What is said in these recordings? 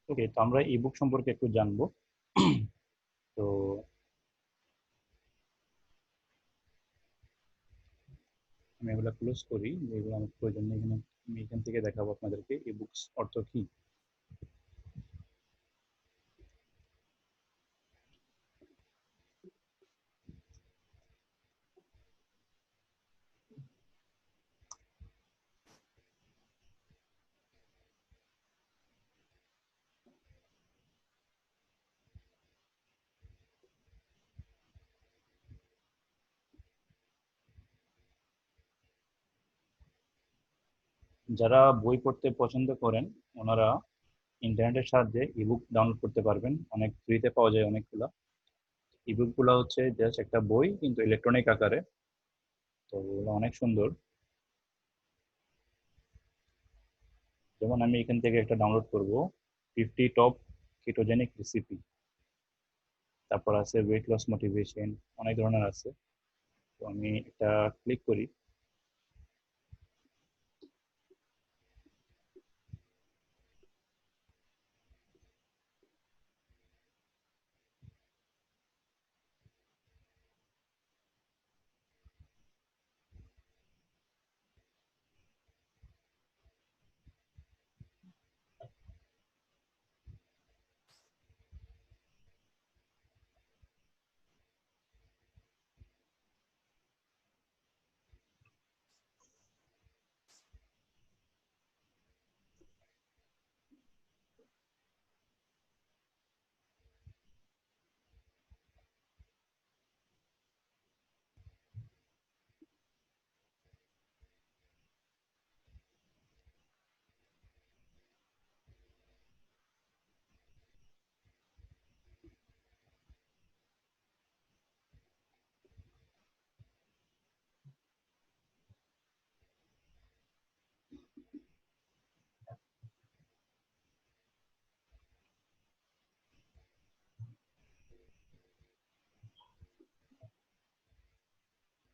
ওকে, তো আমরা ইবুক সম্পর্কে একটু জানবো। তো আমি এগুলা ক্লোজ করি, যেগুলো আমার প্রয়োজন নেই এখানে। আমি এখান থেকে দেখাবো আপনাদেরকে ইবুকস অর্থ কি। যারা বই পড়তে পছন্দ করেন ওনারা ইন্টারনেটের সাহায্যে ইবুক ডাউনলোড করতে পারবেন, অনেক ফ্রিতে পাওয়া যায় অনেকগুলা। ইবুক গুলা হচ্ছে জাস্ট একটা বই কিন্তু ইলেকট্রনিক আকারে। তো ওগুলো অনেক সুন্দর। যেমন আমি এখান থেকে একটা ডাউনলোড করব, 50 টপ কিটোজেনিক রেসিপি। তারপর আছে ওয়েট লস মোটিভেশন, অনেক ধরনের আছে। তো আমি একটা ক্লিক করি।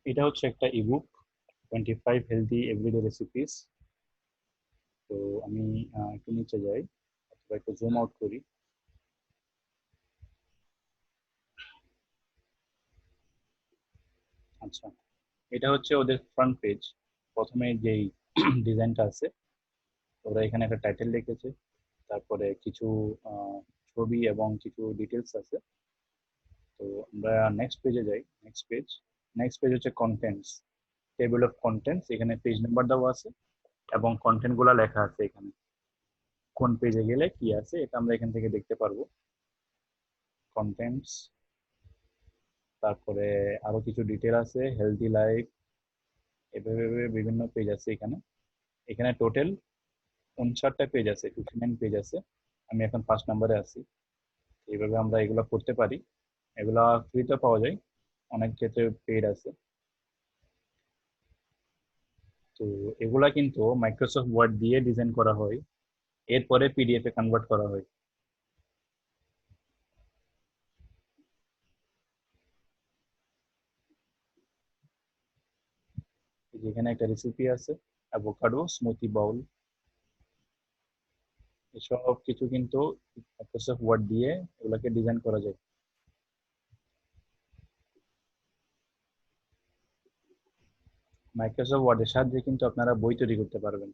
এটা হচ্ছে একটা ইবুক, 25 হেলদি এভরিডে রেসিপিস। তো আমি একটু নিচে যাই অথবা একটু জুম আউট করি। আচ্ছা, এটা হচ্ছে ওদের ফ্রন্ট পেজ। প্রথমে যেই ডিজাইনটা আছে, ওরা এখানে একটা টাইটেল লিখেছে, তারপরে কিছু আহ, ছবি এবং কিছু ডিটেলস আছে। তো আমরা নেক্সট পেজে যাই। নেক্সট পেজ হচ্ছে কন্টেন্টস, টেবিল অফ কন্টেন্টস। এখানে পেজ নাম্বার দেওয়া আছে এবং কন্টেন্ট গুলা লেখা আছে এখানে। কোন পেজে গেলে কি আছে এটা আমরা এখান থেকে দেখতে পারবো। কন্টেন্টস, তারপরে আরো কিছু ডিটেল আছে, হেলদি লাইফ, এভাবে এভাবে বিভিন্ন পেজ আছে এখানে। এখানে টোটাল 59টা পেজ আছে, 59 পেজ আছে। আমি এখন 5 নম্বরে আছি। এইভাবে আমরা এগুলা করতে পারি। এগুলা ফ্রিতে পাওয়া যায়, অনেক ক্ষেত্রে পেড আছে। তো এগুলা কিন্তু মাইক্রোসফট ওয়ার্ড দিয়ে ডিজাইন করা হয়, এরপরে পিডিএফ এ কনভার্ট করা হয়। যেখানে একটা রেসিপি আছে, অ্যাভোকাডো স্মুথি বাউল। এসব কিছু কিন্তু মাইক্রোসফট ওয়ার্ড দিয়ে এগুলাকে ডিজাইন করা যায়। মাইক্রোসফট ওয়ার্ডের সাহায্যে কিন্তু আপনারা বই তৈরি করতে পারবেন।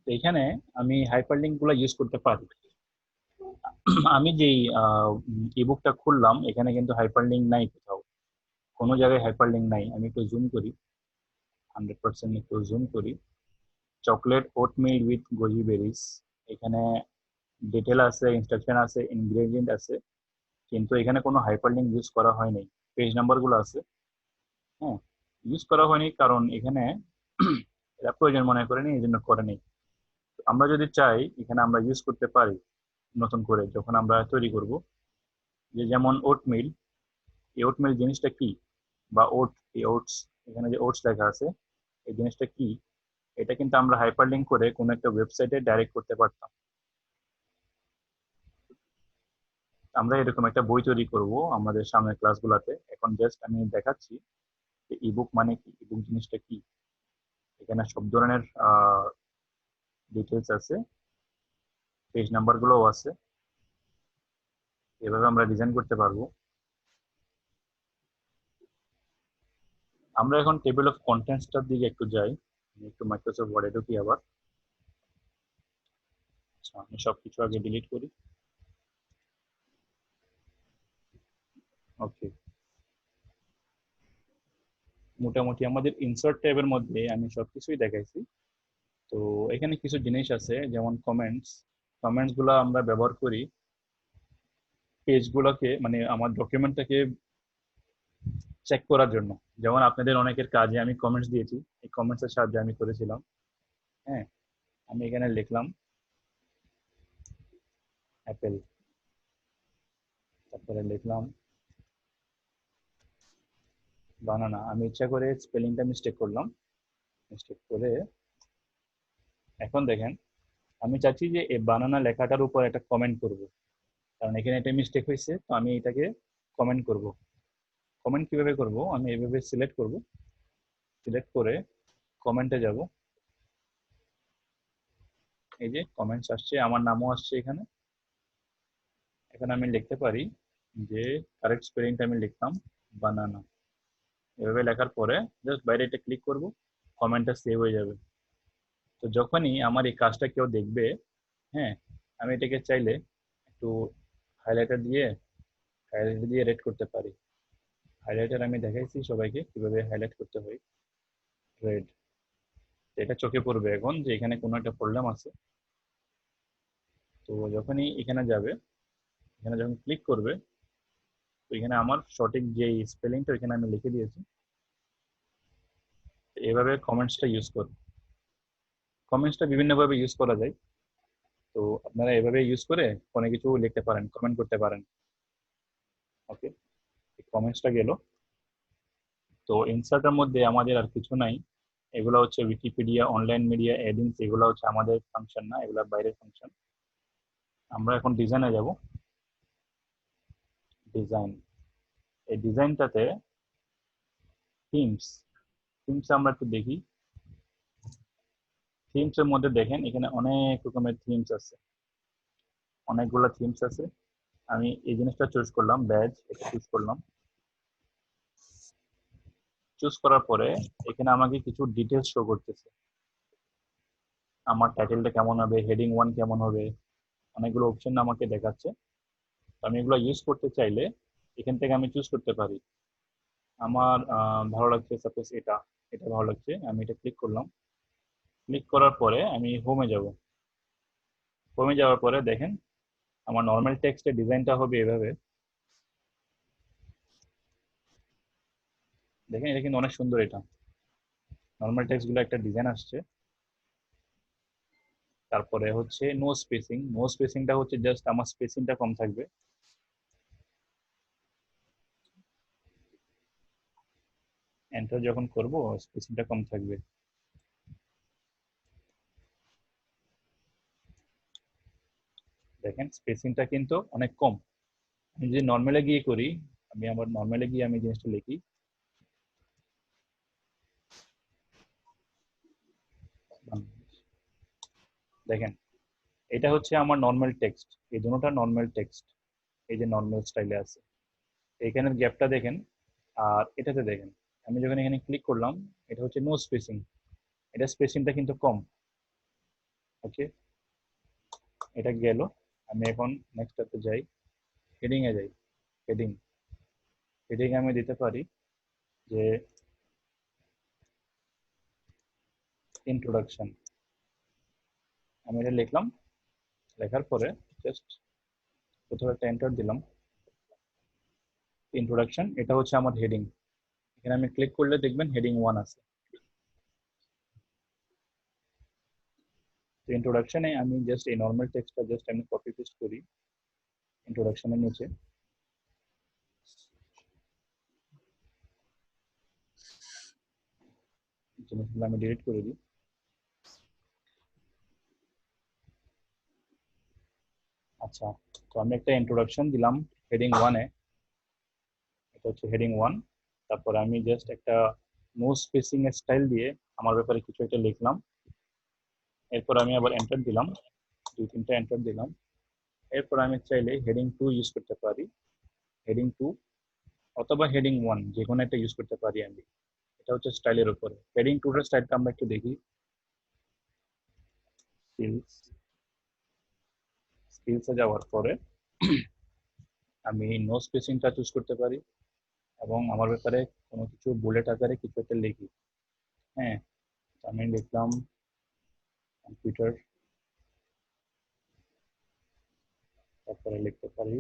তো এখানে আমি হাইপারলিঙ্ক গুলো ইউজ করতে পারি। আমি যেই ইবুকটা খুললাম এখানে কিন্তু হাইপারলিঙ্ক নাই কোথাও, কোনো জায়গায় হাইপারলিঙ্ক নাই। আমি একটু জুম করি, 100% একটু জুম করি। চকলেট ওটমিল উইথ গোজি বেরিজ, এখানে ডিটেল আছে, ইনস্ট্রাকশন আছে, ইনগ্রেডিয়েন্ট আছে, কিন্তু এখানে কোনো হাইপারলিঙ্ক ইউজ করা হয়নি। পেজ নাম্বার গুলো আছে, হ্যাঁ, ইউজ করা হয়নি কারণ এখানে এরা প্রয়োজন মনে করেনি, এই জন্য করেনি। আমরা যদি চাই এখানে আমরা ইউজ করতে পারি নতুন করে যখন আমরা তৈরি করব। যে যেমন ওটমিল, এই ওটমিল জিনিসটা কি, বা ওট, এই ওটস, এখানে যে ওটস লেখা আছে এই জিনিসটা কি, এটা কিন্তু আমরা হাইপারলিঙ্ক করে কোনো একটা ওয়েবসাইটে ডাইরেক্ট করতে পারতাম। আমরা এরকম একটা বই তৈরি করব আমাদের সামনের ক্লাসগুলোতে। এখন জাস্ট আমি দেখাচ্ছি যে ইবুক মানে কি, ইবুক জিনিসটা কি। এখানে সব ধরনের ডিটেলস আছে, পেজ নাম্বার গুলোও আছে। এভাবে আমরা ডিজাইন করতে পারবো। আমরা এখন টেবিল অফ কন্টেন্টসটার দিকে একটু যাই। আমি একটু মাইক্রোসফট ওয়ার্ডে ঢুকি আবার। আচ্ছা, আমি সবকিছু আগে ডিলিট করি। ওকে, মোটামুটি আমাদের ইনসার্ট ট্যাবের মধ্যে আমি সবকিছুই দেখাইছি। তো এখানে কিছু জিনিস আছে, যেমন কমেন্টস। কমেন্টস গুলো আমরা ব্যবহার করি পেজগুলোকে, মানে আমার ডকুমেন্টটাকে চেক করার জন্য। যেমন আপনাদের অনেকের কাজে আমি কমেন্টস দিয়েছি, এই কমেন্টস এর সাহায্যে আমি করেছিলাম। হ্যাঁ, আমি এখানে লিখলাম অ্যাপেল, তারপরে লিখলাম বানানা। আমি ইচ্ছা করে স্পেলিংটা মিস্টেক করলাম, মিস্টেক করে এখন দেখেন আমি চাচ্ছি যে এই বানানা লেখাটার উপর একটা কমেন্ট করব, কারণ এখানে একটা মিস্টেক হয়েছে। তো আমি এটাকে কমেন্ট করব। কমেন্ট কিভাবে করব, আমি এভাবে সিলেক্ট করব, সিলেক্ট করে কমেন্টে যাব। এই যে কমেন্টস আসছে, আমার নামও আসছে এখানে। এখানে আমি লিখতে পারি যে কারেক্ট স্পেলিংটা আমি লিখতাম বানানা। এভাবে লেখার পরে জাস্ট বাইরে এটা ক্লিক করব, কমেন্টটা সেভ হয়ে যাবে। তো যখনই আমার এই কাজটা কেউ দেখবে, হ্যাঁ, আমি এটাকে চাইলে একটু হাইলাইটার দিয়ে রেড করতে পারি। হাইলাইটার আমি দেখাইছি সবাইকে কিভাবে হাইলাইট করতে হয়, রেড। এটা চোখে পড়বে এখন যে এখানে কোনো একটা প্রবলেম আছে। তো যখনই এখানে যাবে, এখানে যখন ক্লিক করবে, তো এখানে আমার সঠিক যে স্পেলিংটা এখানে আমি লিখে দিয়েছি। এভাবে কমেন্টসটা ইউজ করুন। কমেন্টসটা বিভিন্নভাবে ইউজ করা যায়। তো আপনারা এভাবে ইউজ করে কোনো কিছু লিখতে পারেন, কমেন্ট করতে পারেন। ওকে, কমেন্টসটা গেল। তো ইনসার্টের মধ্যে আমাদের আর কিছু নাই। এগুলো হচ্ছে উইকিপিডিয়া, অনলাইন মিডিয়া, এডিংস, এগুলো হচ্ছে আমাদের ফাংশন না, এগুলো বাইরের ফাংশন। আমরা এখন ডিজাইনে যাব। ডিজাইন, এই ডিজাইনটাতে থিমস, থিমস আমরা একটু দেখি। থিমস এর মধ্যে দেখেন এখানে অনেক রকমের থিমস আছে, অনেকগুলো থিমস আছে। আমি এই জিনিসটা চুজ করলাম, ব্যাজ, এটা চুজ করলাম। চুজ করার পরে এখানে আমাকে কিছু ডিটেলস শো করতেছে, আমার টাইটেলটা কেমন হবে, হেডিং 1 কেমন হবে, অনেকগুলো অপশন আমাকে দেখাচ্ছে। তো আমি এগুলো ইউজ করতে চাইলে এখান থেকে আমি চুজ করতে পারি। আমার ভালো লাগছে সাপোজ এটা, এটা ভালো লাগছে, আমি এটা ক্লিক করলাম। ক্লিক করার পরে আমি হোমে যাব। হোমে যাওয়ার পরে দেখেন আমার নর্মাল টেক্সটের ডিজাইনটা হবে এভাবে। দেখেন এটা কিন্তু অনেক সুন্দর। এটা নর্মাল টেক্সট গুলো একটা ডিজাইন আসছে। তারপরে হচ্ছে নো স্পেসিং, নো স্পেসিংটা হচ্ছে জাস্ট আমার স্পেসিংটা কম থাকবে। এন্টার যখন করব স্পেসিংটা কম থাকবে। দেখেন স্পেসিংটা কিন্তু অনেক কম। আমি যদি নর্মালে গিয়ে করি, আমি আমার নর্মালে গিয়ে আমি জিনিসটা লিখি, দেখেন এটা হচ্ছে আমার নর্মাল টেক্সট। এই দুটোটা নর্মাল টেক্সট, এই যে নর্মাল স্টাইলে আছে। এখানের গ্যাপটা দেখেন, আর এটাতে দেখেন আমি যখন এখানে ক্লিক করলাম, এটা হচ্ছে নো স্পেসিং, এটা স্পেসিংটা কিন্তু কম। ওকে, এটা গেল। আমি এখন নেক্সটটাতে যাই, হেডিং এ যাই। হেডিং, হেডিং আমি দিতে পারি যে ইন্ট্রোডাকশন। আমি এটা লিখলাম, লেখার পরে জাস্ট কোথাও একটা এন্টার দিলাম। ইন্ট্রোডাকশন, এটা হচ্ছে আমার হেডিং। এখানে আমি ক্লিক করলে দেখবেন হেডিং 1 আছে। তো ইন্ট্রোডাকশনে আমি জাস্ট এই নর্মাল টেক্সটটা জাস্ট আমি কপি পেস্ট করি ইন্ট্রোডাকশনের নিচে। জিনিসগুলো আমি ডিলিট করে দিই। আচ্ছা, তো আমি একটা ইন্ট্রোডাকশন দিলাম হেডিং 1-এ, এটা হচ্ছে হেডিং 1। তারপর আমি জাস্ট একটা নো স্পেসিং এর স্টাইল দিয়ে আমার ব্যাপারে কিছু একটা লিখলাম, এরপর আমি আবার এন্টার দিলাম, 2-3টা এন্টার দিলাম। এরপর আমি চাইলে হেডিং 2 ইউজ করতে পারি, হেডিং 2 অথবা হেডিং 1 যে কোনো একটা ইউজ করতে পারি আমি। এটা হচ্ছে স্টাইলের উপরে। হেডিং 2 এর স্টাইলটা আমরা একটু দেখি। স্কিলসে যাওয়ার পরে আমি নো স্পেসিংটা চুজ করতে পারি এবং আমার ব্যাপারে কোনো কিছু বুলেট আকারে কিছু একটা লিখি। হ্যাঁ, আমি লিখলাম কম্পিউটার, তারপরে লিখতে পারি,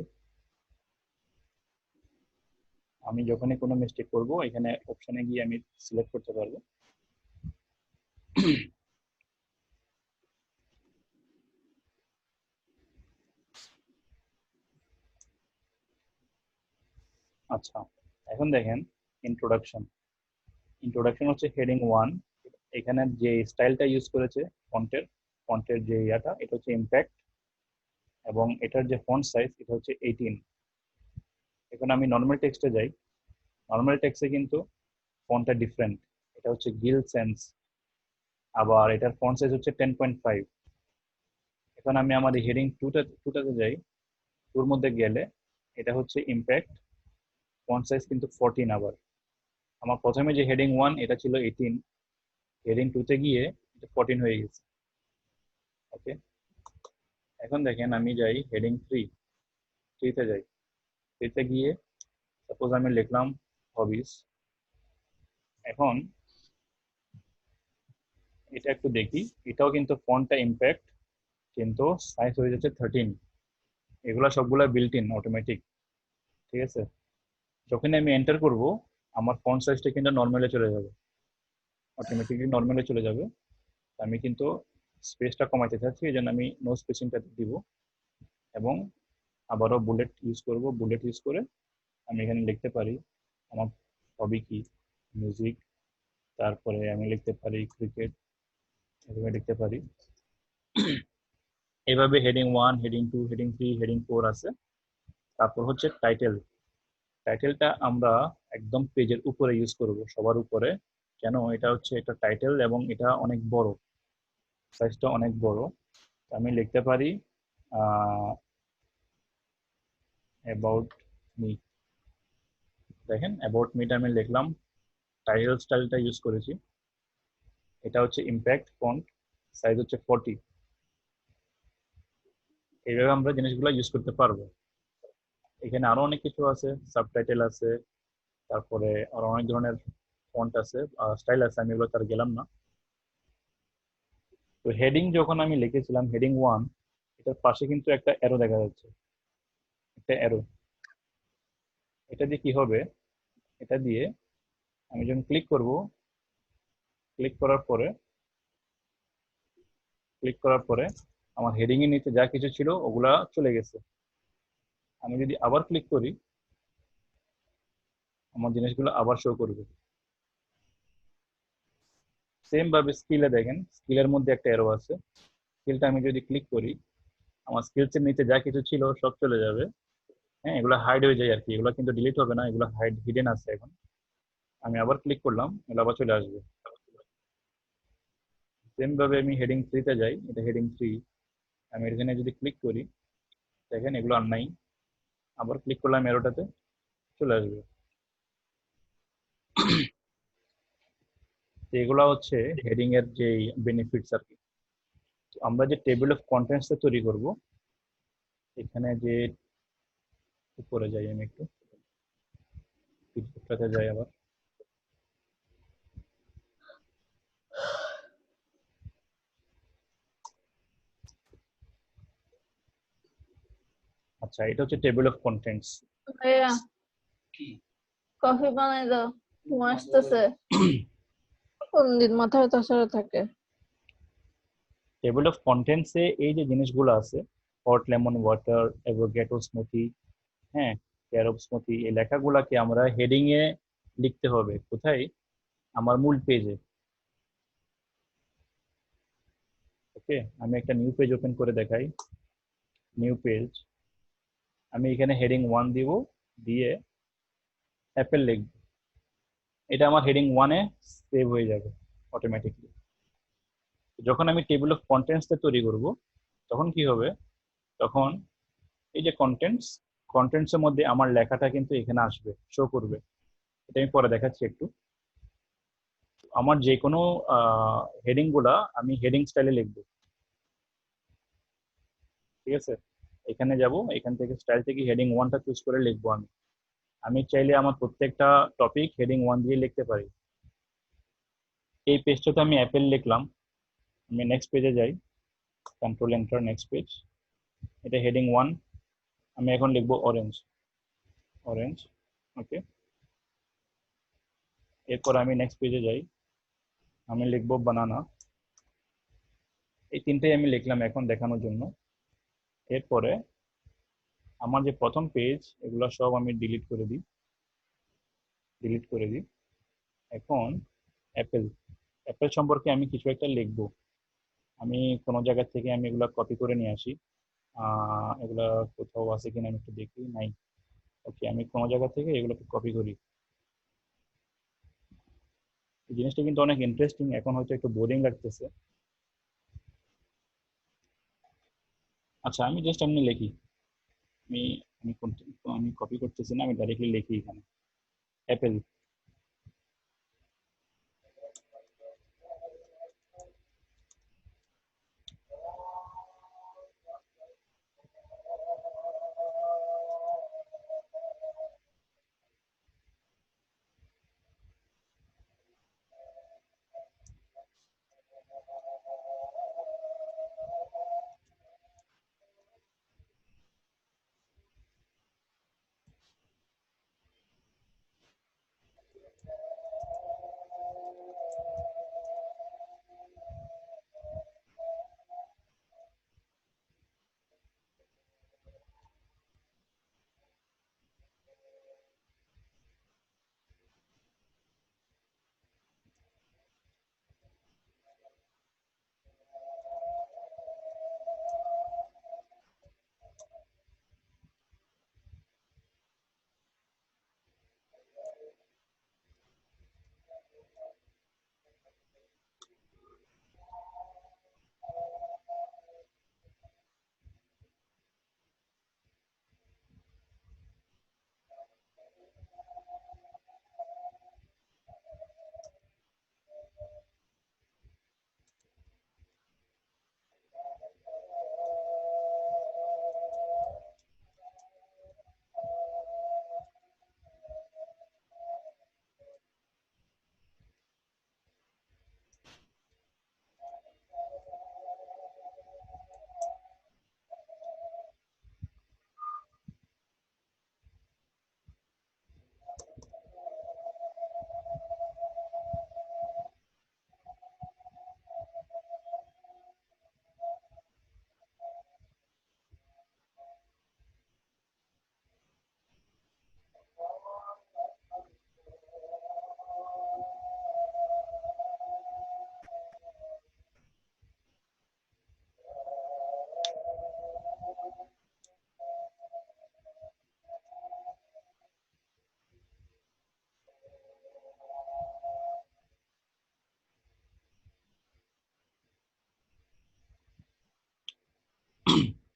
আমি যখনই কোনো মিস্টেক করব এখানে অপশনে গিয়ে আমি সিলেক্ট করতে পারবো। আচ্ছা, এখন দেখেন ইন্ট্রোডাকশন। ইন্ট্রোডাকশন হচ্ছে হেডিং 1। এখানে যে স্টাইলটা ইউজ করেছে ফন্টের, ফন্টের যে ইয়াটা, এটা হচ্ছে ইম্প্যাক্ট এবং এটার যে ফন্ট সাইজ এটা হচ্ছে 18। এখন আমি নর্মাল টেক্সটে যাই, নর্মাল টেক্সটে কিন্তু ফন্টটা ডিফারেন্ট, এটা হচ্ছে গিল সেন্স, আবার এটার ফন্ট সাইজ হচ্ছে 10.5। এখন আমি আমার হেডিং টুটাতে যাই, টুর মধ্যে গেলে এটা হচ্ছে ইম্প্যাক্ট, ফন্ট সাইজ কিন্তু 14। আবার আমার প্রথমে যে হেডিং 1 এটা ছিল 18, হেডিং 2তে গিয়ে এটা 14 হয়ে গেছে। ওকে, এখন দেখেন আমি যাই হেডিং 3তে যাই, 3তে গিয়ে সাপোজ আমি লিখলাম হবিস। এখন এটা একটু দেখি, এটাও কিন্তু ফন্টটা ইম্প্যাক্ট, কিন্তু সাইজ হয়ে যাচ্ছে 13। এগুলা সবগুলা বিল্ট ইন অটোমেটিক, ঠিক আছে। যখন আমি এন্টার করব আমার ফন্ট সাইজটা কিন্তু নর্মালে চলে যাবে, অটোমেটিকলি নর্মালে চলে যাবে। আমি কিন্তু স্পেসটা কমাইতে চাচ্ছি, এই জন্য আমি নো স্পেসিংটা দিব এবং আবারও বুলেট ইউজ করব। বুলেট ইউজ করে আমি এখানে লিখতে পারি আমার হবি কি, মিউজিক, তারপরে আমি লিখতে পারি ক্রিকেট, এভাবে লিখতে পারি। এভাবে হেডিং 1, হেডিং 2, হেডিং 3, হেডিং 4 আছে। তারপর হচ্ছে টাইটেল। টাইটেলটা আমরা একদম পেজের উপরে ইউজ করব, সবার উপরে। কেন? এটা হচ্ছে একটা টাইটেল এবং এটা অনেক বড়, সাইজটা অনেক বড়। আমি লিখতে পারি অ্যাবাউট মি। দেখেন অ্যাবাউট মিটা আমি লিখলাম, টাইটেল স্টাইলটা ইউজ করেছি, এটা হচ্ছে ইম্প্যাক্ট ফন্ট, সাইজ হচ্ছে 40। এইভাবে আমরা জিনিসগুলো ইউজ করতে পারবো। এখানে আরো অনেক কিছু আছে, সাবটাইটেল আছে, তারপরে আরো অনেক ধরনের ফন্ট আছে, স্টাইল আছে, আমি এগুলো তার গেলাম না। তো হেডিং যখন আমি লিখেছিলাম হেডিং 1, এটার পাশে কিন্তু একটা অ্যারো দেখা যাচ্ছে, একটা অ্যারো। এটা দিয়ে কি হবে, এটা দিয়ে আমি যখন ক্লিক করব, ক্লিক করার পরে ক্লিক করার পরে আমার হেডিং এর নিচে যা কিছু ছিল ওগুলা চলে গেছে। আমি যদি আবার ক্লিক করি আমার জিনিসগুলো আবার শো করবে। সেম ভাবে স্কিলে দেখেন, স্কিলের মধ্যে একটা অ্যারো আছে, স্কিলটা আমি যদি ক্লিক করি আমার স্কিলস এর নিচে যা কিছু ছিল সব চলে যাবে। হ্যাঁ, এগুলো হাইড হয়ে যায় আর কি, এগুলো কিন্তু ডিলিট হবে না, এগুলো হিডেন আছে এখন। আমি আবার ক্লিক করলাম, এগুলো আবার চলে আসবে। সেম ভাবে আমি হেডিং 3তে যাই, এটা হেডিং 3, আমি এখানে যদি ক্লিক করি দেখেন এগুলো আর নাই, আবার ক্লিক করলাম এরোটাতে, চলে আসবে। তো এগুলো হচ্ছে হেডিং এর যে বেনিফিটস আর কি। তো আমরা যে টেবিল অফ কন্টেন্টস তৈরি করব, এখানে যে উপরে যাই আমি একটু, পিকচারটাতে যাই আবার। আচ্ছা, এটা হচ্ছে টেবিল অফ কন্টেন্টস। ভাইয়া কফি বানাই দাও, ঘুম আসতেছে। কোন দিন মাথায় তাছাড়া থাকে। টেবিল অফ কন্টেন্টসে এই যে জিনিসগুলো আছে, hot lemon water, avocado smoothie, হ্যাঁ, ক্যারব স্মুথি, এই লেখাগুলাকে আমরা হেডিং এ লিখতে হবে। কোথায়? আমার মূল পেজে। ওকে, আমি একটা নিউ পেজ ওপেন করে দেখাই। নিউ পেজ, আমি এখানে হেডিং 1 দিব, দিয়ে অ্যাপেল লিখব। এটা আমার হেডিং 1-এ সেভ হয়ে যাবে। অটোমেটিকলি। যখন আমি টেবিল অফ কন্টেন্টসটা তৈরি করব তখন কি হবে, তখন এই যে কন্টেন্টসের মধ্যে আমার লেখাটা কিন্তু এখানে আসবে, শো করবে। এটা আমি পরে দেখাচ্ছি একটু। আমার যে কোনো হেডিং গুলা আমি হেডিং স্টাইলে লিখবো, ঠিক আছে। এখানে যাব, এখান থেকে স্টাইল থেকে হেডিং 1টা চুজ করে লিখবো আমি। আমি চাইলে আমার প্রত্যেকটা টপিক হেডিং 1 দিয়ে লিখতে পারি। এই পেজটাতে আমি অ্যাপেল লিখলাম, আমি নেক্সট পেজে যাই, কন্ট্রোল এন্টার, নেক্সট পেজ। এটা হেডিং 1, আমি এখন লিখবো অরেঞ্জ, অরেঞ্জ, ওকে। এরপর আমি নেক্সট পেজে যাই, আমি লিখবো বানানা। এই তিনটেই আমি লিখলাম এখন দেখানোর জন্য। এরপরে আমার যে প্রথম পেজ, এগুলো সব আমি ডিলিট করে দিই, ডিলিট করে দিই। এখন অ্যাপেল, অ্যাপেল সম্পর্কে আমি কিছু একটা লিখবো। আমি কোনো জায়গা থেকে আমি এগুলা কপি করে নিয়ে আসি, এগুলা কোথাও আছে কিনা আমি একটু দেখি, নাই। ওকে, আমি কোনো জায়গা থেকে এগুলোকে কপি করি। এই জিনিসটা কিন্তু অনেক ইন্টারেস্টিং, এখন হয়তো একটু বোরিং লাগতেছে। আচ্ছা, আমি জাস্ট এমনি লিখি, আমি আমি কপি করতেছি না, আমি ডাইরেক্টলি লিখি এখানে অ্যাপেল।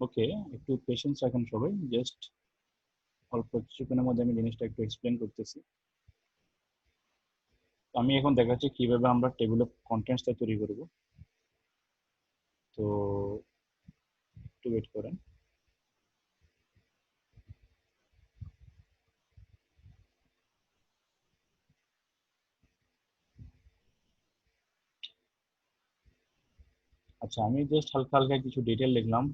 ওকে, একটু পেশেন্স রাখেন সবাই, জাস্ট অল্প কিছুক্ষণের মধ্যে আমি জিনিসটা একটু এক্সপ্লেন করতেছি। আমি এখন দেখাচ্ছি কিভাবে আমরা টেবিল অফ কন্টেন্টসটা তৈরি করব। তো একটু ওয়েট করেন। আচ্ছা, আমি জাস্ট হালকা হালকা কিছু ডিটেল লিখলাম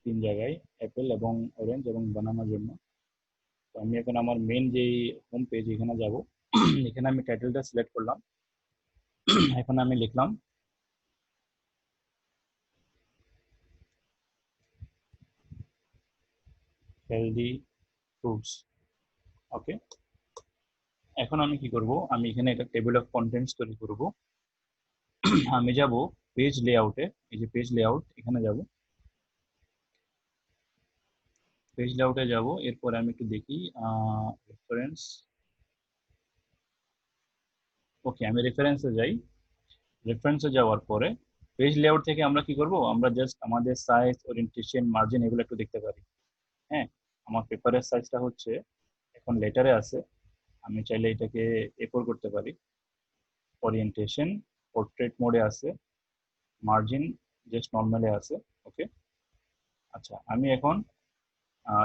3 জায়গায়, অ্যাপেল এবং অরেঞ্জ এবং বানানোর জন্য। তো আমি এখন আমার মেন যে হোম পেজ, এখানে যাব। এখানে আমি টাইটেলটা সিলেক্ট করলাম। এখন আমি লিখলাম হেলদি ফ্রুটস, ওকে। এখন আমি কি করব, আমি এখানে একটা টেবিল অফ কন্টেন্টস তৈরি করব। আমি যাব পেজ লেআউটে, এই যে পেজ লেআউট, এখানে যাব, পেজ লেআউটে যাব। এরপরে আমি একটু দেখি রেফারেন্স, ওকে, আমি রেফারেন্সে যাই। রেফারেন্সে যাওয়ার পরে পেজ লেআউট থেকে আমরা কি করব, আমরা জাস্ট আমাদের সাইজ, ওরিয়েন্টেশন, মার্জিন এগুলো একটু দেখতে পারি। হ্যাঁ, আমার পেপারের সাইজটা হচ্ছে এখন লেটারে আছে, আমি চাইলে এটাকে A4 করতে পারি। ওরিয়েন্টেশন পোর্ট্রেট মোডে আছে, মার্জিন জাস্ট নর্মালে আছে। ওকে, আচ্ছা আমি এখন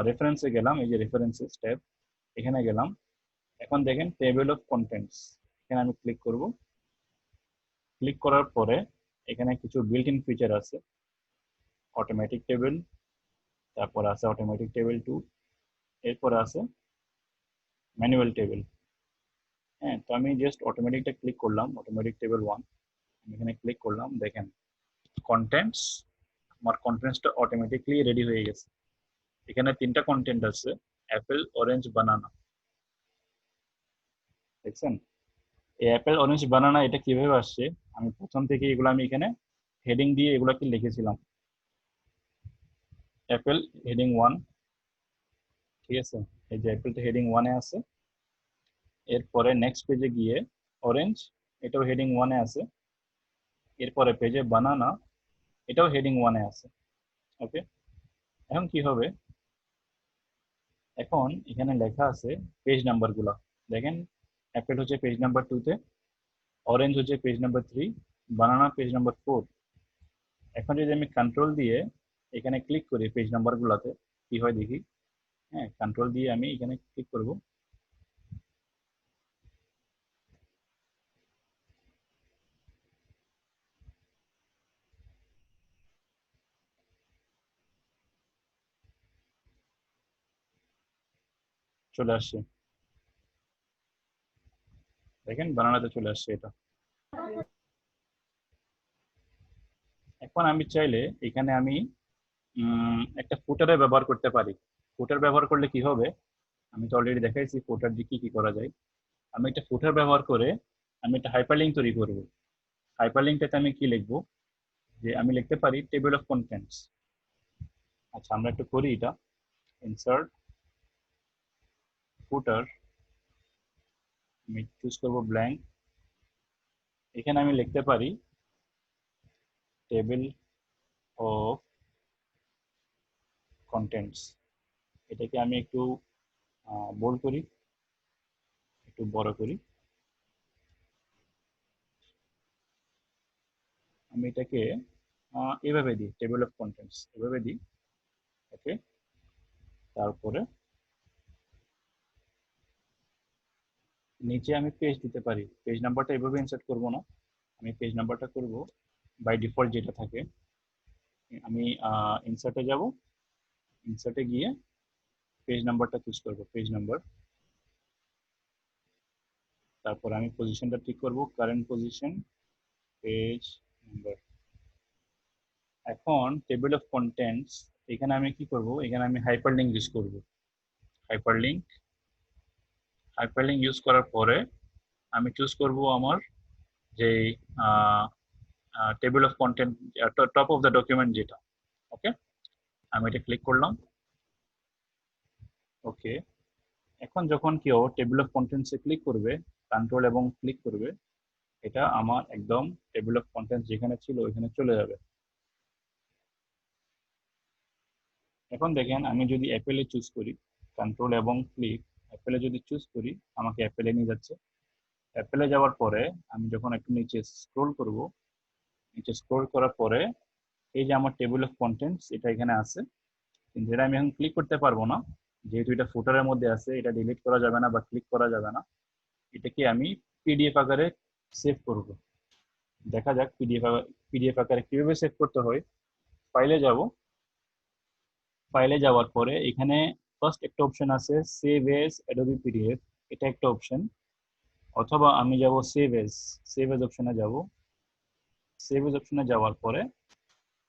রেফারেন্সে গেলাম, এই যে রেফারেন্সেস ট্যাব, এখানে গেলাম। এখন দেখেন টেবিল অফ কন্টেন্টস, এখানে আমি ক্লিক করব। ক্লিক করার পরে এখানে কিছু বিল্ট ইন ফিচার আছে, অটোমেটিক টেবিল, তারপর আছে অটোমেটিক টেবিল 2, এরপরে আছে ম্যানুয়াল টেবিল। হ্যাঁ, তো আমি জাস্ট অটোমেটিকটা ক্লিক করলাম, অটোমেটিক টেবিল 1 আমি এখানে ক্লিক করলাম। দেখেন কন্টেন্টস, আমার কন্টেন্টসটা অটোমেটিকলি রেডি হয়ে গেছে। এখানে 3টা কন্টেন্ট আছে, অ্যাপেল, অরেঞ্জ, বানানা। দেখছেন এই অ্যাপেল, অরেঞ্জ, বানানা এটা কিভাবে আসছে, আমি প্রথম থেকে এগুলো আমি এখানে হেডিং দিয়ে এগুলাকে লিখেছিলাম। অ্যাপেল হেডিং 1, ঠিক আছে, এই যে অ্যাপেলটা হেডিং 1 এ আছে। এরপরে নেক্সট পেজে গিয়ে অরেঞ্জ, এটাও হেডিং 1 এ আছে। এরপরে পেজে বানানা, এটাও হেডিং 1 এ আছে। ওকে, এখন কি হবে, এখন এখানে লেখা আছে পেজ নাম্বারগুলো। দেখেন অ্যাপেল হচ্ছে পেজ নাম্বার 2 তে, অরেঞ্জ হচ্ছে পেজ নাম্বার 3, বানানা পেজ নাম্বার 4। এখন যদি আমি কন্ট্রোল দিয়ে এখানে ক্লিক করি পেজ নাম্বারগুলোতে, কি হয় দেখি। হ্যাঁ, কন্ট্রোল দিয়ে আমি এখানে ক্লিক করব। চলে আসছে, দেখেন বানানাতে চলে আসছে এটা। এখন আমি চাইলে এখানে আমি একটা ফুটারে ব্যবহার করতে পারি। ফুটার ব্যবহার করলে কি হবে, আমি তো অলরেডি দেখাইছি ফুটার দিয়ে কি কি করা যায়। আমি একটা ফুটার ব্যবহার করে আমি একটা হাইপারলিঙ্ক তৈরি করব। হাইপারলিঙ্কটাতে আমি কি লিখবো, যে আমি লিখতে পারি টেবিল অফ কন্টেন্টস। আচ্ছা আমরা একটু করি এটা, ইনসার্ট ফুটার, আমি চুজ করব ব্ল্যাঙ্ক। এখানে আমি লিখতে পারি টেবিল অফ কন্টেন্টস। এটাকে আমি একটু বোল্ড করি, একটু বড় করি। আমি এটাকে এভাবে দিই, টেবিল অফ কন্টেন্টস এভাবে দিই। ওকে, তারপরে নিচে আমি পেজ দিতে পারি। পেজ নাম্বারটা এভাবে ইনসার্ট করব না, আমি পেজ নাম্বারটা করব বাই ডিফল্ট যেটা থাকে। আমি ইনসার্টে যাব, ইনসার্টে গিয়ে পেজ নাম্বারটা চুজ করব, পেজ নাম্বার। তারপর আমি পজিশনটা ঠিক করব, কারেন্ট পজিশন, পেজ নাম্বার। এখন টেবিল অফ কন্টেন্টস, এখানে আমি কি করব, এখানে আমি হাইপারলিংক ইউজ করব। হাইপারলিংক, হাইপারলিংক ইউজ করার পরে আমি চুজ করব আমার যে table of content, top of the document যেটা। ওকে, আমি এটা ক্লিক করলাম। ওকে, এখন যখন কেউ টেবিল অফ কন্টেন্টসে ক্লিক করবে, কন্ট্রোল এবং ক্লিক করবে, এটা আমার একদম টেবিল অফ কন্টেন্টস যেখানে ছিল ওইখানে চলে যাবে। এখন দেখেন আমি যদি অ্যাপেলে চুজ করি, কন্ট্রোল এবং ক্লিক, অ্যাপেলে যদি চুজ করি আমাকে অ্যাপেলে নিয়ে যাচ্ছে। অ্যাপেলে যাওয়ার পরে আমি যখন একটু নিচে স্ক্রোল করব, নিচে স্ক্রোল করার পরে এই যে আমার টেবিল অফ কন্টেন্টস এটা এখানে আছে, কিন্তু এটা আমি এখন ক্লিক করতে পারবো না, যেহেতু এটা ফুটারের মধ্যে আছে, এটা ডিলিট করা যাবে না বা ক্লিক করা যাবে না। এটাকে আমি পিডিএফ আকারে সেভ করব। দেখা যাক পিডিএফ আকারে কিভাবে সেভ করতে হয়। ফাইলে যাব, ফাইলে যাওয়ার পরে এখানে ফার্স্ট একটা অপশন আছে সেভ এজ অ্যাডোবি পিডিএফ, এটা একটা অপশন। অথবা আমি যাব সেভ এজ অপশনে যাব। সেভ এজ অপশনে যাওয়ার পরে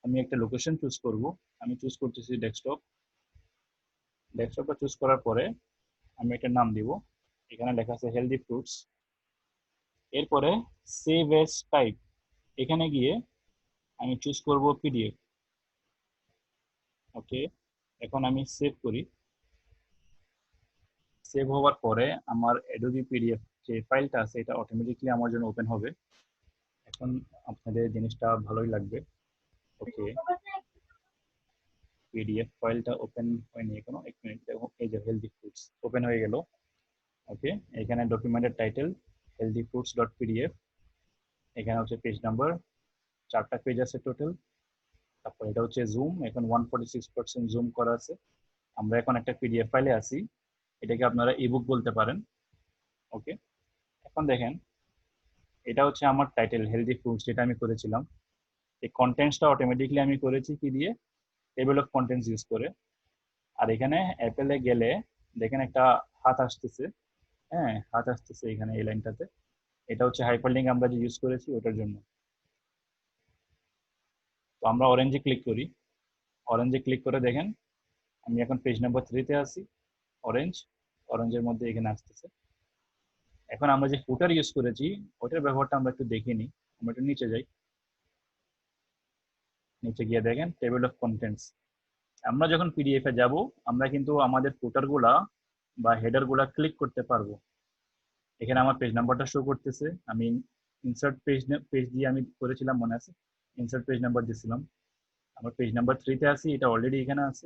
আমি একটা লোকেশন চুজ করব। আমি চুজ করতেছি ডেস্কটপ। ডেস্কটপটা চুজ করার পরে আমি একটা নাম দিব, এখানে লেখা আছে হেলদি ফ্রুটস। এরপরে সেভ এজ টাইপ, এখানে গিয়ে আমি চুজ করব পিডিএফ। ওকে, এখন আমি সেভ করি। সেভ হওয়ার পরে আমার অ্যাডোবি পিডিএফ যে ফাইলটা আছে এটা অটোমেটিকলি আমার জন্য ওপেন হবে। এখন আপনাদের জিনিসটা ভালোই লাগবে। ওকে, পিডিএফ ফাইলটা ওপেন হয়নি এখনো, 1 মিনিট। দেখো এই যে হেলদি ফুডস ওপেন হয়ে গেল। ওকে, এখানে ডকুমেন্টের title healthy foods dot PDF, এখানে হচ্ছে পেজ নাম্বার, 4টা পেজ আছে টোটাল। তারপর এটা হচ্ছে জুম, এখন 146% জুম করা আছে। আমরা এখন একটা পিডিএফ ফাইলে আছি, এটাকে আপনারা ইবুক বলতে পারেন। ওকে, এখন দেখেন এটা হচ্ছে আমার টাইটেল হেলদি ফুডস যেটা আমি করেছিলাম। এই কন্টেন্টসটা অটোমেটিকলি আমি করেছি কি দিয়ে, টেবিল অফ কন্টেন্টস ইউজ করে। আর এখানে অ্যাপেলে গেলে দেখেন একটা হাত আসতেছে, হ্যাঁ হাত আসতেছে এখানে এই লাইনটাতে, এটা হচ্ছে হাইপারলিংক আমরা যে ইউজ করেছি ওটার জন্য। তো আমরা অরেঞ্জে ক্লিক করি, অরেঞ্জে ক্লিক করে দেখেন আমি এখন পেজ নাম্বার 3-তে আছি। অরেঞ্জ, অরেঞ্জের মধ্যে এখানে আসতেছে। এখন আমরা যে ফুটার ইউজ করেছি ওটার ব্যবহারটা আমরা একটু দেখে নিই। আমরা একটু নিচে যাই, নিচে গিয়ে দেখেন টেবিল অফ কন্টেন্টস। আমরা যখন পিডিএফ এ যাব আমরা কিন্তু আমাদের ফুটার গুলা বা হেডার গুলা ক্লিক করতে পারবো। এখানে আমার পেজ নাম্বারটা শো করতেছে, আমি ইনসার্ট পেজ দিয়ে আমি করেছিলাম মনে আছে, ইনসার্ট পেজ নাম্বার দিয়েছিলাম। আমার পেজ নাম্বার 3-তে আছি, এটা অলরেডি এখানে আছে।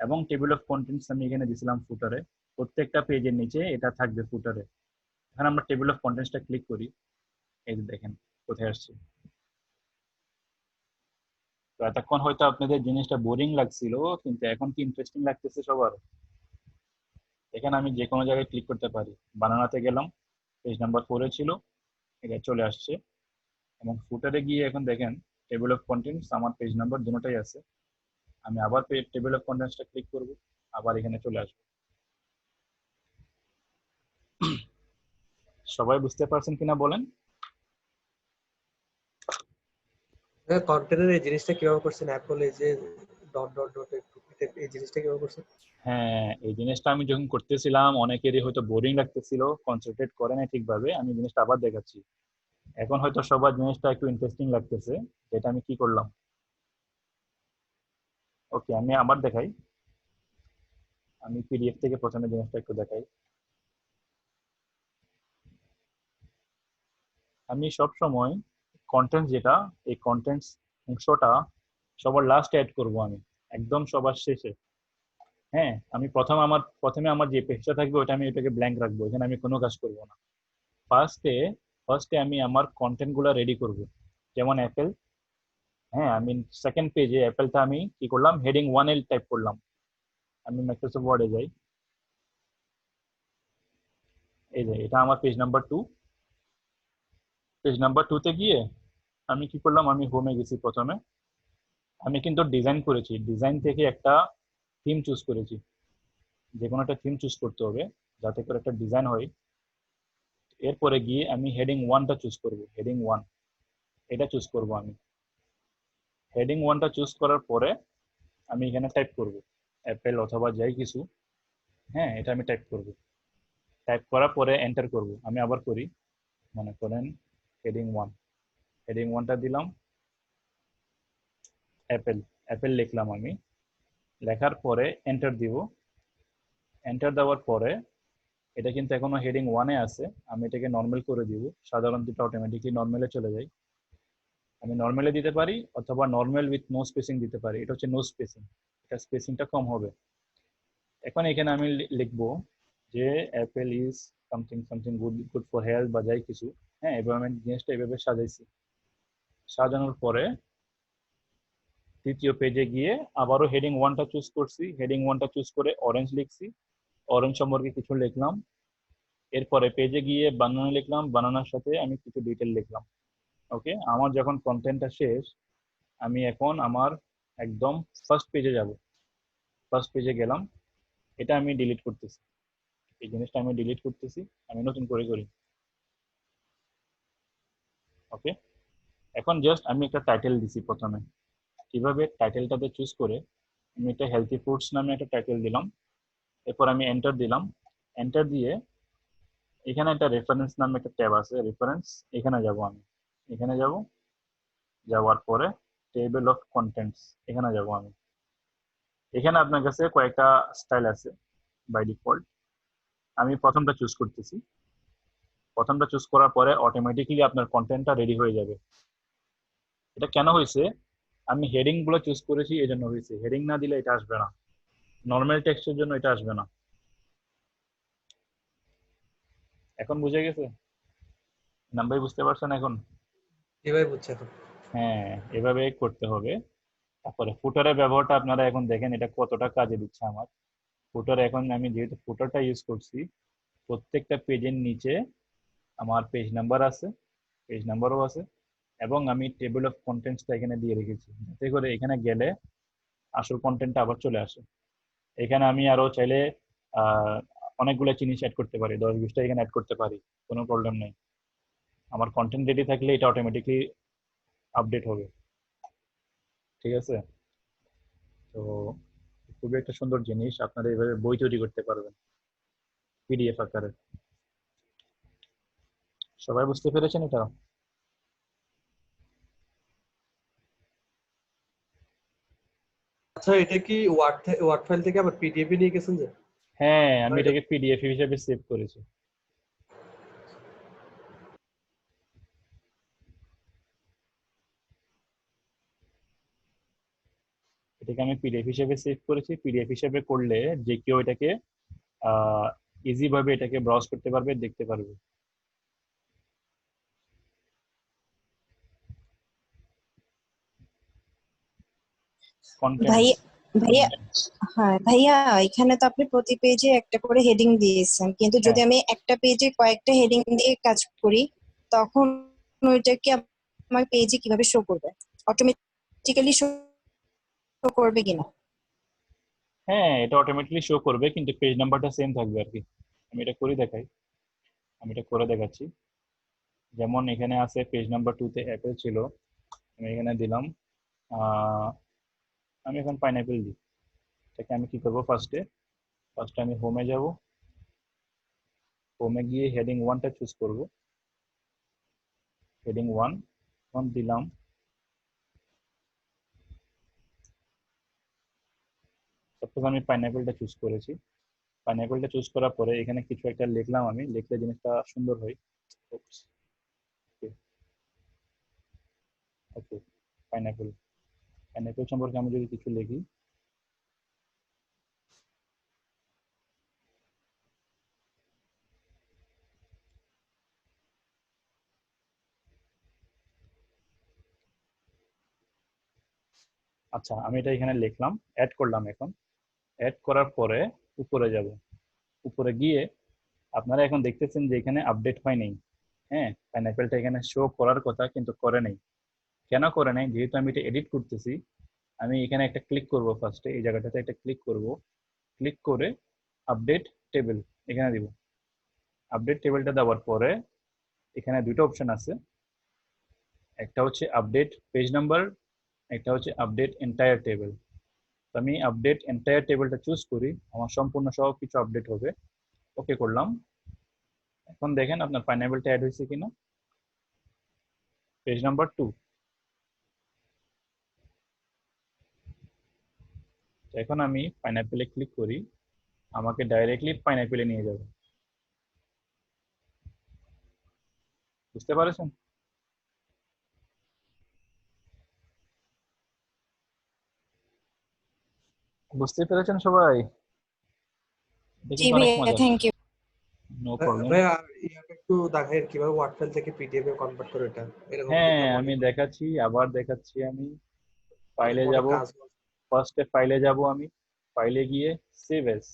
এবং টেবিল অফ কন্টেন্টস আমি এখানে দিয়েছিলাম ফুটারে, প্রত্যেকটা পেজের নিচে এটা থাকবে ফুটারে। এখন আমরা টেবিল অফ কন্টেন্টসটা ক্লিক করি, এই যে দেখেন কোথায় আসছে। তো এতক্ষণ হয়তো আপনাদের জিনিসটা বোরিং লাগছিল, কিন্তু এখন কি ইন্টারেস্টিং লাগতেছে সবার? এখানে আমি যে কোনো জায়গায় ক্লিক করতে পারি। বানানাতে গেলাম, পেজ নাম্বার 4-এ ছিল, এটা চলে আসছে। এবং ফুটারে গিয়ে এখন দেখেন টেবিল অফ কন্টেন্টস আমার পেজ নাম্বার দুটোটাই আছে। আমি আবার টেবিল অফ কন্টেন্টসটা ক্লিক করব, আবার এখানে চলে আসবে। সবাই বুঝতে পারছেন কিনা বলেন? কন্টেন্টের এই জিনিসটা কিভাবে করছেন? অ্যাপল এই যে ডট ডট ডট এই জিনিসটা কিভাবে করছেন? হ্যাঁ, এই জিনিসটা আমি যখন করতেছিলাম অনেকেরই হয়তো বোরিং লাগতেছিল, কনসেন্ট্রেট করে না ঠিকভাবে। আমি জিনিসটা আবার দেখাচ্ছি, এখন হয়তো সবার জিনিসটা একটু ইন্টারেস্টিং লাগতেছে। যেটা আমি কি করলাম, ওকে আমি আবার দেখাই। আমি পিডিএফ থেকে প্রথমে জিনিসটা একটু দেখাই। আমি সব সময় কন্টেন্ট যেটা, এই কন্টেন্টস অংশটা সবার লাস্ট অ্যাড করব আমি, একদম সবার শেষে। হ্যাঁ, আমি প্রথমে আমার যে পেজটা থাকবে ওটা আমি এটাকে ব্ল্যাঙ্ক রাখবো, এখানে আমি কোনো কাজ করব না। ফার্স্টে ফার্স্টে আমি আমার কন্টেন্ট গুলা রেডি করব, যেমন অ্যাপেল। হ্যাঁ, আমি সেকেন্ড পেজে অ্যাপেলটা আমি কি করলাম, হেডিং 1 টাইপ করলাম। আমি মাইক্রোসফট ওয়ার্ডে যাই, এই যে এটা আমার পেজ নাম্বার 2। পেজ নাম্বার 2-তে গিয়ে আমি কি করলাম, আমি হোমে গেছি প্রথমে। আমি কিন্তু ডিজাইন করেছি, ডিজাইন থেকে একটা থিম চুজ করেছি। যে কোনো একটা থিম চুজ করতে হবে যাতে করে একটা ডিজাইন হয়। এরপরে গিয়ে আমি হেডিং 1টা চুজ করব, হেডিং 1 এটা চুজ করব আমি। হেডিং 1টা চুজ করার পরে আমি এখানে টাইপ করব অ্যাপেল অথবা যাই কিছু। হ্যাঁ, এটা আমি টাইপ করব। টাইপ করার পরে এন্টার করব। আমি আবার করি, মনে করেন হেডিং 1, হেডিং 1টা দিলাম অ্যাপেল, অ্যাপেল লিখলাম আমি। লেখার পরে এন্টার দিব। এন্টার দেওয়ার পরে এটা কিন্তু এখনো হেডিং 1-এ আছে, আমি এটাকে নর্মাল করে দিব। সাধারণত এটা অটোমেটিকলি নর্মালে চলে যায়। আমি নর্মালে দিতে পারি অথবা নর্মাল উইথ নো স্পেসিং দিতে পারি, এটা হচ্ছে নো স্পেসিং, এটা স্পেসিংটা কম হবে। এখন এখানে আমি লিখবো যে Apple is something something good good for health বা যাই কিছু। হ্যাঁ, এভাবে আমি জিনিসটা এভাবে সাজাইছি। সাজানোর পরে তৃতীয় পেজে গিয়ে আবারও হেডিং 1টা চুজ করছি, হেডিং 1টা চুজ করে অরেঞ্জ লিখছি, অরেঞ্জ সম্পর্কে কিছু লিখলাম। এরপরে পেজে গিয়ে বানানা লিখলাম, বানানার সাথে আমি কিছু ডিটেল লিখলাম। ওকে, আমার যখন কন্টেন্টটা শেষ, আমি এখন আমার একদম ফার্স্ট পেজে যাব। ফার্স্ট পেজে গেলাম, এটা আমি ডিলিট করতেছি, এই জিনিসটা আমি ডিলিট করতেছি, আমি নতুন করে করি। ওকে, এখন জাস্ট আমি একটা টাইটেল দিছি প্রথমে। কিভাবে টাইটেলটাতে চুজ করে আমি একটা হেলথি ফুডস নামে একটা টাইটেল দিলাম। এরপর আমি এন্টার দিলাম। এন্টার দিয়ে এখানে একটা রেফারেন্স নামে একটা ট্যাব আছে, রেফারেন্স, এখানে যাব আমি। এখানে যাব, যাওয়ার পরে টেবিল অফ কন্টেন্টস এখানে যাব আমি। এখানে আপনার কাছে কয়েকটা স্টাইল আছে বাই ডিফল্ট, আমি প্রথমটা চুজ করতেছি। প্রথমটা চুজ করার পরে অটোমেটিক্যালি আপনার কন্টেন্টটা রেডি হয়ে যাবে। এটা কেন হয়েছে? আমি হেডিং গুলো চুজ করেছি, এই জন্য হয়েছে। হেডিং না দিলে এটা আসবে না, নর্মাল টেক্সটের জন্য এটা আসবে না। এখন বুঝে গেছে? নাম্বার বুঝতে পারছেন এখন? এভাবে বুঝছে এখন। হ্যাঁ, এভাবে করতে হবে। তারপরে ফুটারের ব্যবহারটা আপনারা এখন দেখেন এটা কতটা কাজে দিচ্ছে আমার। ফুটার এখন আমি যেহেতু ফুটারটা ইউজ করছি, প্রত্যেকটা পেজের নিচে আমার পেজ নাম্বার আছে, পেজ নাম্বারও আছে, এবং আমি টেবিল অফ কন্টেন্টসটা এখানে দিয়ে রেখেছি, যাতে করে এখানে গেলে আসল কন্টেন্টটা আবার চলে আসে। এখানে আমি আরো চাইলে আহ অনেকগুলো জিনিস অ্যাড করতে পারি, 10-20টা এখানে অ্যাড করতে পারি, কোনো প্রবলেম নেই। আমার কন্টেন্ট রেডি থাকলে এটা অটোমেটিকলি আপডেট হবে। ঠিক আছে? তো খুবই একটা সুন্দর জিনিস, আপনারা এইভাবে বই তৈরি করতে পারবেন পিডিএফ আকারে। সবাই বুঝতে পেরেছেন এটা? আচ্ছা, এটা কি ওয়ার্ড ফাইল থেকে আবার পিডিএফ এ নিয়ে গেছেন যে? হ্যাঁ, আমি মানে এটা এটাকে পিডিএফ হিসেবে সেভ করেছি। এটাকে আমি পিডিএফ হিসেবে সেভ করেছি। পিডিএফ হিসেবে করলে যে কেউ এটাকে ইজি ভাবে এটাকে ব্রাউজ করতে পারবে, দেখতে পারবে। কন্টেন্ট। ভাইয়া ভাইয়া হ্যাঁ ভাইয়া, এখানে তো আপনি প্রতি পেজে একটা করে হেডিং দিয়েছেন, কিন্তু হ্যাঁ যদি আমি একটা পেজে কয়েকটা হেডিং দিয়ে কাজ করি, তখন ওইটা কি আমার পেজে কিভাবে শো করবে? অটোমেটিক্যালি শো করবে কিনা? হ্যাঁ, এটা অটোমেটিকলি শো করবে, কিন্তু পেজ নাম্বারটা সেম থাকবে আর কি। আমি এটা করে দেখাই, আমি এটা করে দেখাচ্ছি। যেমন এখানে আছে পেজ নাম্বার 2 তে অ্যাপেল ছিল, আমি এখানে দিলাম। আহ, আমি এখন পাইনাপেল দিই। এটাকে আমি কি করবো, ফার্স্টে আমি হোমে যাব। হোমে গিয়ে হেডিং 1টা চুজ করব। হেডিং 1 দিলাম। সাপোজ আমি পাইনাপেলটা চুজ করেছি। পাইনাপেলটা চুজ করার পরে এখানে কিছু একটা লিখলাম, আমি লিখলে জিনিসটা সুন্দর হয়। ওকে, পাইনাপেল। পাইনাপেল সম্পর্কে আমি যদি কিছু লিখি, আচ্ছা আমি এটা এখানে লিখলাম, অ্যাড করলাম। এখন অ্যাড করার পরে উপরে যাব। উপরে গিয়ে আপনারা এখন দেখতেছেন যে এখানে আপডেট হয় নাই। হ্যাঁ, পাইনাপেলটা এখানে শো করার কথা কিন্তু করে নাই। কেন করে নাই? যেহেতু আমি এটা এডিট করতেছি, আমি এখানে একটা ক্লিক করব। ফার্স্টে এই জায়গাটাতে একটা ক্লিক করব, ক্লিক করে আপডেট টেবিল এখানে দিব। আপডেট টেবিলটা দেওয়ার পরে এখানে দুটো অপশন আছে, একটা হচ্ছে আপডেট পেজ নাম্বার, একটা হচ্ছে আপডেট এন্টায়ার টেবিল। তো আমি আপডেট এন্টায়ার টেবিলটা চুজ করি, আমার সম্পূর্ণ সব কিছু আপডেট হবে। ওকে করলাম। এখন দেখেন আপনার পাইনাপেলটা অ্যাড হয়েছে কিনা। Page number 2। এখন আমি পাইনাপেলে ক্লিক করি, আমাকে ডাইরেক্টলি পাইনাপেলে নিয়ে যাবে। বুঝতে পারছেন? বুঝতে পেরেছেন সবাই? এটা জি কিন্তু অনেক ভাইয়া, মজার। Thank you. No problem. ভাইয়া, ইয়াটা একটু দেখাই কিভাবে ওয়ার্ড ফাইল থেকে পিডিএফ এ কনভার্ট করে এটা। এরকম হ্যাঁ, দেখলাম আমি অনেক দেখাচ্ছি, আবার দেখাচ্ছি। আমি অনেক ফাইলে অনেক যাব। কাজ। ফার্স্টে ফাইলে যাব, আমি ফাইলে গিয়ে সেভ এস।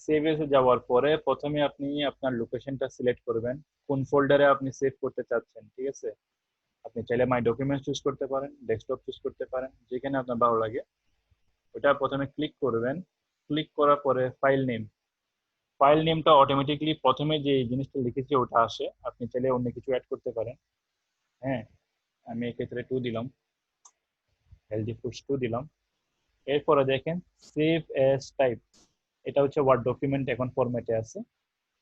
সেভ এসে যাওয়ার পরে প্রথমে আপনি আপনার লোকেশনটা সিলেক্ট করবেন, কোন ফোল্ডারে আপনি সেভ করতে চাচ্ছেন। ঠিক আছে? আপনি চাইলে মাই ডকুমেন্টস চুজ করতে পারেন, ডেস্কটপ চুজ করতে পারেন, যেখানে আপনার ভালো লাগে ওটা প্রথমে ক্লিক করবেন। ক্লিক করার পরে ফাইল নেম, ফাইল নেমটা অটোমেটিকলি প্রথমে যে জিনিসটা লিখেছি ওটা আসে। আপনি চাইলে অন্য কিছু অ্যাড করতে পারেন। হ্যাঁ, আমি এক্ষেত্রে 2 দিলাম, হেলদি ফুডস 2 দিলাম। এরপরে দেখেন সেভ এস টাইপ, এটা হচ্ছে ওয়ার্ড ডকুমেন্ট এখন ফরম্যাটে আছে।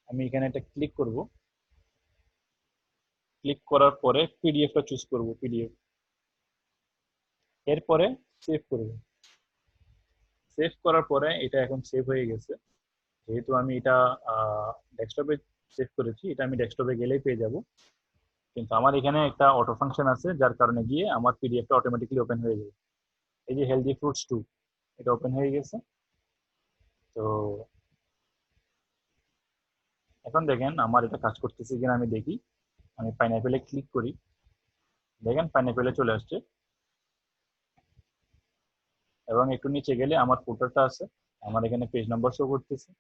আমি এখানে একটা ক্লিক করব। ক্লিক করার পরে পিডিএফটা চুজ করব, পিডিএফ। এরপরে সেভ করব। সেভ করার পরে এটা এখন সেভ হয়ে গেছে। যেহেতু আমি এটা ডেস্কটপে সেভ করেছি, এটা আমি ডেস্কটপে গেলেই পেয়ে যাব। কিন্তু আমার এখানে একটা অটো ফাংশন আছে, যার কারণে গিয়ে আমার পিডিএফটা অটোমেটিক্যালি ওপেন হয়ে যাবে। এই যে হেলদি ফ্রুটস 2, এটা ওপেন হয়ে গেছে। তো এখন দেখেন আমার এটা কাজ করতেছে কিনা আমি দেখি। আমি পাইনাপেলে ক্লিক করি, দেখেন পাইনাপেলে চলে আসছে। এবং একটু নিচে গেলে আমার ফুটারটা আছে, আমার এখানে পেজ নাম্বার শো করতেছে,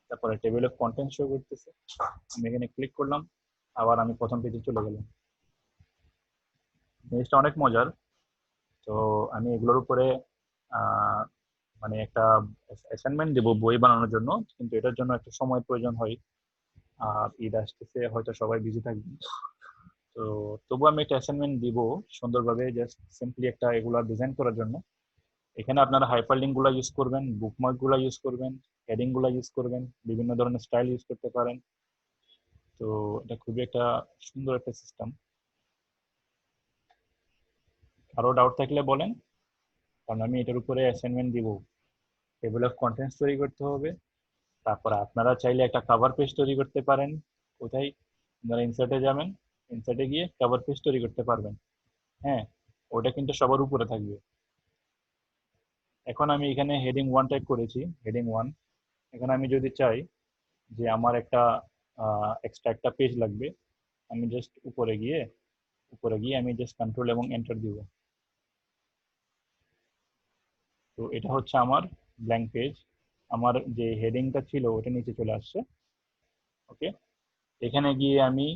তারপরে টেবিল অফ কন্টেন্ট শো করতেছে। আমি এখানে ক্লিক করলাম, আবার আমি প্রথম পেজে চলে গেলাম। জিনিসটা অনেক মজার। তো আমি এগুলোর উপরে মানে একটা অ্যাসাইনমেন্ট দেবো বই বানানোর জন্য, কিন্তু এটার জন্য একটা সময় প্রয়োজন হয়। আর ঈদ আসতেছে, হয়তো সবাই বিজি থাকবে। তো তবু আমি একটা অ্যাসাইনমেন্ট দিব সুন্দরভাবে, জাস্ট সিম্পলি একটা এগুলা ডিজাইন করার জন্য। এখানে আপনারা হাইপারলিঙ্ক গুলা ইউজ করবেন, বুকমার্ক গুলা ইউজ করবেন, হেডিং গুলা ইউজ করবেন, বিভিন্ন ধরনের স্টাইল ইউজ করতে পারেন। তো এটা খুবই একটা সুন্দর একটা সিস্টেম। আরো ডাউট থাকলে বলেন, কারণ আমি এটার উপরে অ্যাসাইনমেন্ট দিব। টেবিল অফ কন্টেন্টস তৈরি করতে হবে, তারপরে আপনারা চাইলে একটা কভার পেজ তৈরি করতে পারেন। কোথায়? আপনারা ইনসার্টে যাবেন, ইনসার্টে গিয়ে কভার পেজ তৈরি করতে পারবেন। হ্যাঁ, ওটা কিন্তু সবার উপরে থাকবে। এখন আমি এখানে হেডিং 1 টাইপ করেছি, হেডিং 1। এখন আমি যদি চাই যে আমার একটা এক্সট্রা একটা পেজ লাগবে, আমি জাস্ট উপরে গিয়ে আমি জাস্ট কন্ট্রোল এবং এন্টার দিব। তো এটা হচ্ছে আমার ব্ল্যাঙ্ক পেজ। আমার যে হেডিংটা ছিল ওটা নিচে চলে আসছে। ওকে, এখানে গিয়ে আমি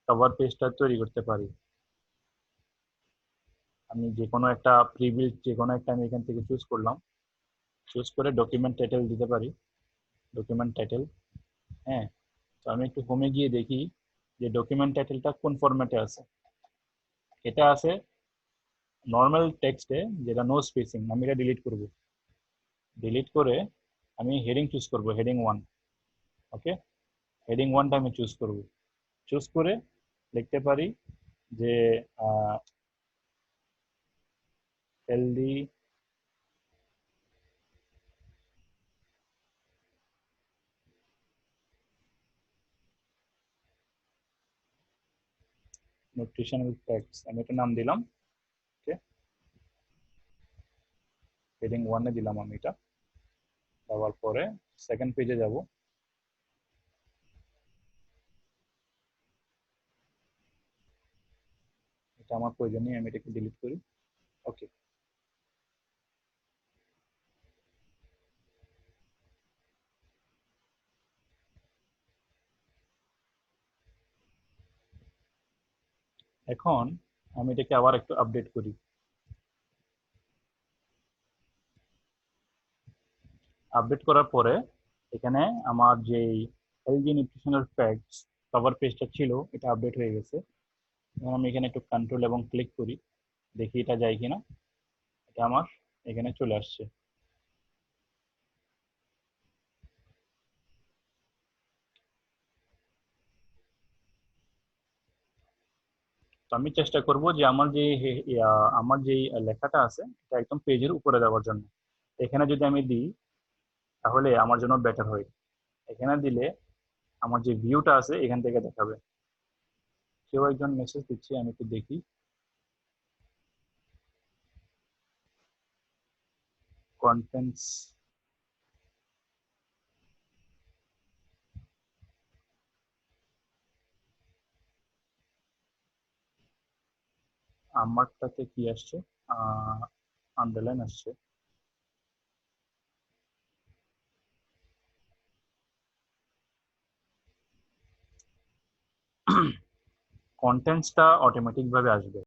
কভার পেজটা তৈরি করতে পারি। আমি যে কোনো একটা প্রিভিল, যে কোনো একটা আমি এখান থেকে চুজ করলাম, চুজ করে ডকুমেন্ট টাইটেল দিতে পারি, ডকুমেন্ট টাইটেল। হ্যাঁ, তো আমি একটু হোমে গিয়ে দেখি যে ডকুমেন্ট টাইটেলটা কোন ফরম্যাটে আছে। এটা আছে নর্মাল টেক্সটে, যেটা নো স্পেসিং। আমি এটা ডিলিট করব, ডিলিট করে আমি হেডিং চুজ করব, হেডিং 1। ওকে, হেডিং 1টা আমি চুজ করব, চুজ করে লিখতে পারি যে হেলদি নিউট্রিশনাল ফ্যাক্টস, আমি একটা নাম দিলাম। ওকে, হেডিং 1 এ দিলাম আমি এটা। দেওয়ার পরে সেকেন্ড পেজে যাব। এটা আমার প্রয়োজন নেই, আমি এটাকে ডিলিট করি। ওকে, এখন আমি এটাকে আবার একটু আপডেট করি। আপডেট করার পরে এখানে আমার যে হেলদি নিউট্রিশনাল ফ্যাক্টস কভার পেজটা ছিল, এটা আপডেট হয়ে গেছে। এখন আমি এখানে একটু কন্ট্রোল এবং ক্লিক করি, দেখি এটা যায় কিনা। এটা আমার এখানে চলে আসছে। তো আমি চেষ্টা করব যে আমার যে লেখাটা আছে এটা একদম পেজের উপরে দেওয়ার জন্য। এখানে যদি আমি দিই তাহলে আমার জন্য বেটার হয়। এখানে দিলে আমার যে ভিউটা আছে এখান থেকে দেখাবে। কেউ একজন মেসেজ দিচ্ছে, আমি একটু দেখি। কন্টেন্টস, আমারটাতে কি আসছে? আন্ডারলাইন আসছে। কন্টেন্টসটা অটোমেটিক ভাবে আসবে।